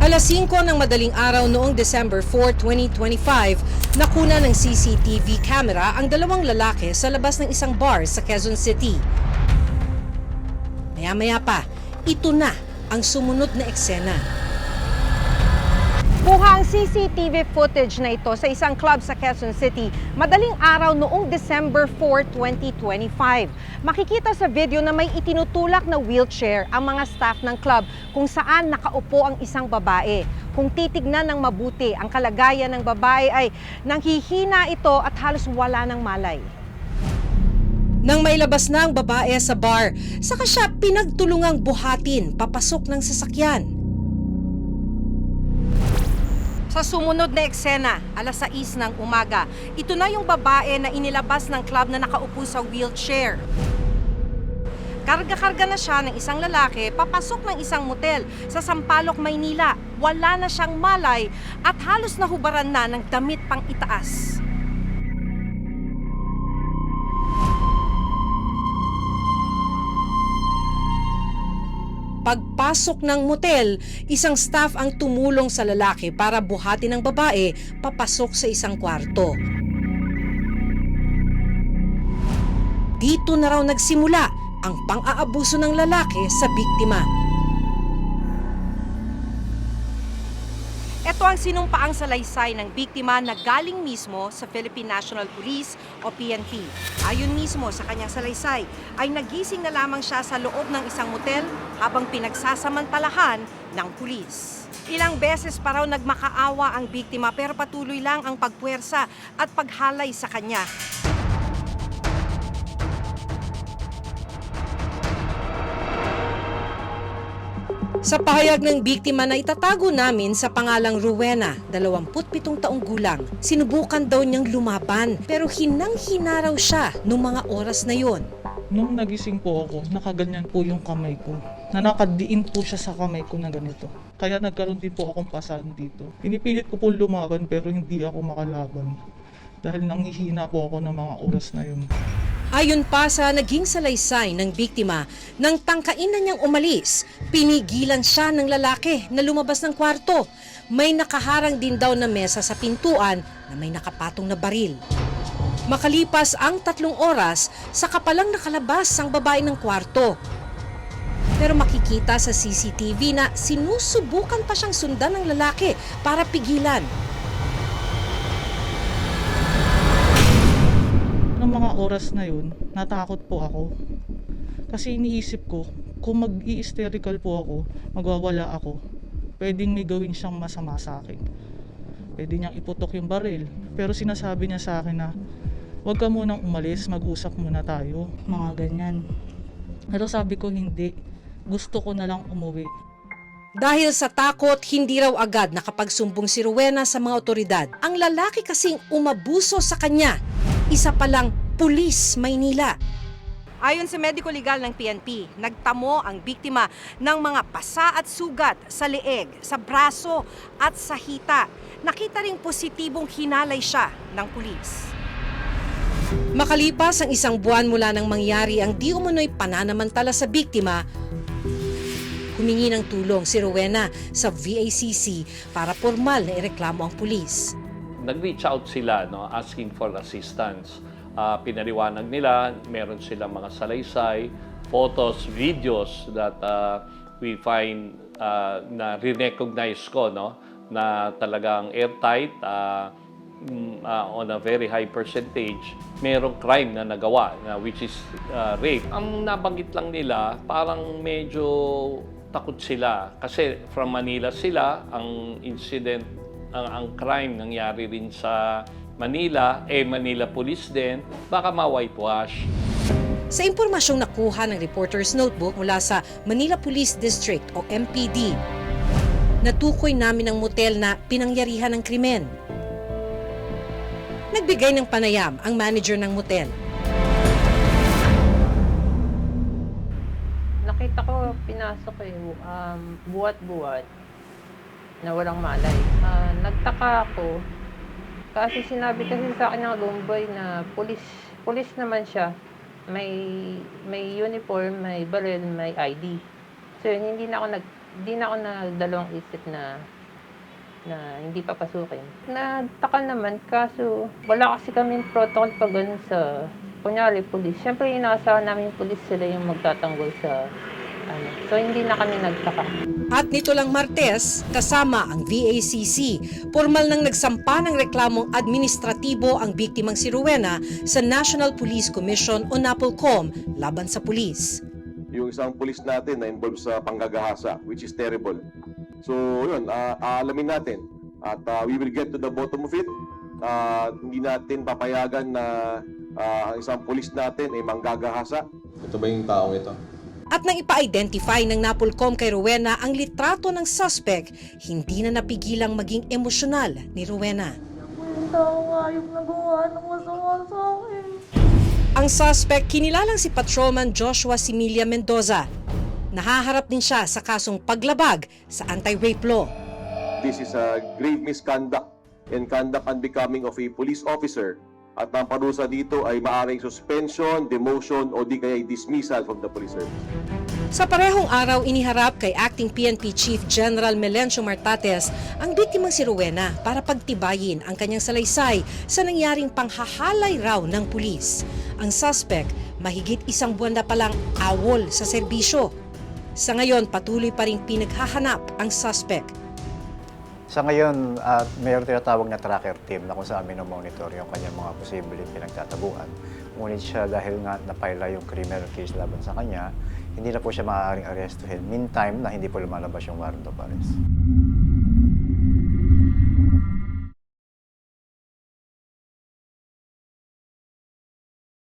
Alas 5 ng madaling araw noong December 4, 2025, nakuna ng CCTV camera ang dalawang lalaki sa labas ng isang bar sa Quezon City. Maya-maya pa, ito na ang sumunod na eksena. Kuha ang CCTV footage na ito sa isang club sa Quezon City madaling araw noong December 4, 2025. Makikita sa video na may itinutulak na wheelchair ang mga staff ng club kung saan nakaupo ang isang babae. Kung titignan ng mabuti, ang kalagayan ng babae ay nanghihina ito at halos wala ng malay. Nang mailabas na ang babae sa bar, saka siya pinagtulungang buhatin papasok ng sasakyan. Sa sumunod na eksena, alas 6 ng umaga, ito na yung babae na inilabas ng club na nakaupo sa wheelchair. Karga-karga na siya ng isang lalaki papasok ng isang motel sa Sampaloc, Maynila. Wala na siyang malay at halos nahubaran na ng damit pang itaas. Pagpasok ng motel, isang staff ang tumulong sa lalaki para buhatin ang babae papasok sa isang kwarto. Dito na raw nagsimula ang pang-aabuso ng lalaki sa biktima. Ito ang sinumpaang salaysay ng biktima na galing mismo sa Philippine National Police o PNP. Ayon mismo sa kanyang salaysay, ay nagising na lamang siya sa loob ng isang motel habang pinagsasamantalahan ng pulis. Ilang beses pa raw nagmakaawa ang biktima pero patuloy lang ang pagpuwersa at paghalay sa kanya. Sa pahayag ng biktima na itatago namin sa pangalang Rowena, 27 taong gulang, sinubukan daw niyang lumaban pero hinang-hina raw siya noong mga oras na yon. Nung nagising po ako, nakaganyan po yung kamay ko. Nakadiin po siya sa kamay ko na ganito. Kaya nagkaroon din po akong pasan dito. Pinipilit ko po lumaban pero hindi ako makalaban. Dahil nanghihina po ako ng mga oras na yun. Ayon pa sa naging salaysay ng biktima, nang tangkain na niyang umalis, pinigilan siya ng lalaki na lumabas ng kwarto. May nakaharang din daw na mesa sa pintuan na may nakapatong na baril. Makalipas ang 3 oras, saka palang nakalabas ang babae ng kwarto. Pero makikita sa CCTV na sinusubukan pa siyang sundan ng lalaki para pigilan. Noong mga oras na yun, natakot po ako. Kasi iniisip ko, kung mag-i-hysterical po ako, magwawala ako, pwedeng may gawin siyang masama sa akin. Pwede niyang iputok yung baril. Pero sinasabi niya sa akin na, huwag ka munang umalis, mag-usap muna tayo. Mga ganyan. Pero sabi ko hindi, gusto ko na lang umuwi. Dahil sa takot, hindi raw agad nakapagsumbong si Rowena sa mga otoridad. Ang lalaki kasing umabuso sa kanya, isa palang pulis Maynila. Ayon sa medico legal ng PNP, nagtamo ang biktima ng mga pasa at sugat sa leeg, sa braso at sa hita. Nakita ring positibong hinalay siya ng pulis. Makalipas ang 1 buwan mula nang mangyari ang di umano'y pananamantala sa biktima, humingi ng tulong si Rowena sa VACC para formal na ireklamo ang pulis. Nag-reach out sila, asking for assistance. Pinaliwanag nila, meron silang mga salaysay, photos, videos that we find na re-recognize ko, na talagang airtight, on a very high percentage, merong crime na nagawa, which is rape. Ang nabanggit lang nila, parang medyo takot sila kasi from Manila sila, ang incident, ang crime nangyari rin sa Manila, Manila Police din, baka ma-whitewash. Sa impormasyong nakuha ng reporter's notebook mula sa Manila Police District o MPD, natukoy namin ang motel na pinangyarihan ng krimen. Nagbigay ng panayam ang manager ng motel. Nakita ko, pinasok buwat-buwat na walang malay. Nagtaka ako kasi sinabi kasi sa akin ng Lumboy na pulis naman siya. May uniform, may baril, may ID. So yun, hindi na ako Di na ako nagdalawang isip na hindi papasukin. Nagtaka naman, kaso wala kasi kaming protocol pag ganun sa, kunyari, pulis. Siyempre, inaasahan namin yung pulis, sila yung magtatanggol sa So, hindi na kami nagtaka. At nito lang Martes, kasama ang VACC, formal nang nagsampa ng reklamong administratibo ang biktimang si Rowena sa National Police Commission o NAPOLCOM laban sa pulis. Yung isang pulis natin na involved sa panggagahasa, which is terrible. So, yun, aalamin natin. At we will get to the bottom of it. Hindi natin papayagan na ang isang pulis natin ay manggagahasa. Ito ba yung taong ito? At nang ipa-identify ng NAPOLCOM kay Rowena ang litrato ng suspect, hindi na napigilang maging emosyonal ni Rowena. Ang suspect, kinilalang si Patrolman Joshua Similia Mendoza. Nahaharap din siya sa kasong paglabag sa anti-rape law. This is a grave misconduct and conduct unbecoming of a police officer. At ang parusa dito ay maaaring suspension, demotion o di kaya dismissal from the police service. Sa parehong araw, iniharap kay Acting PNP Chief General Melencio Martates ang biktimang si Rowena para pagtibayin ang kanyang salaysay sa nangyaring panghahalay raw ng pulis. Ang suspect, mahigit 1 buwan na palang awol sa serbisyo. Sa ngayon, patuloy pa rin pinaghahanap ang suspect. Sa ngayon, mayroon tinatawag na tracker team na kung saan minomonitor yung kanyang mga posibleng pinagtatabuan. Ngunit siya dahil nga napaila yung criminal case laban sa kanya, hindi na po siya maaaring arestuhin. Meantime, na hindi po lumalabas yung warrant of arrest.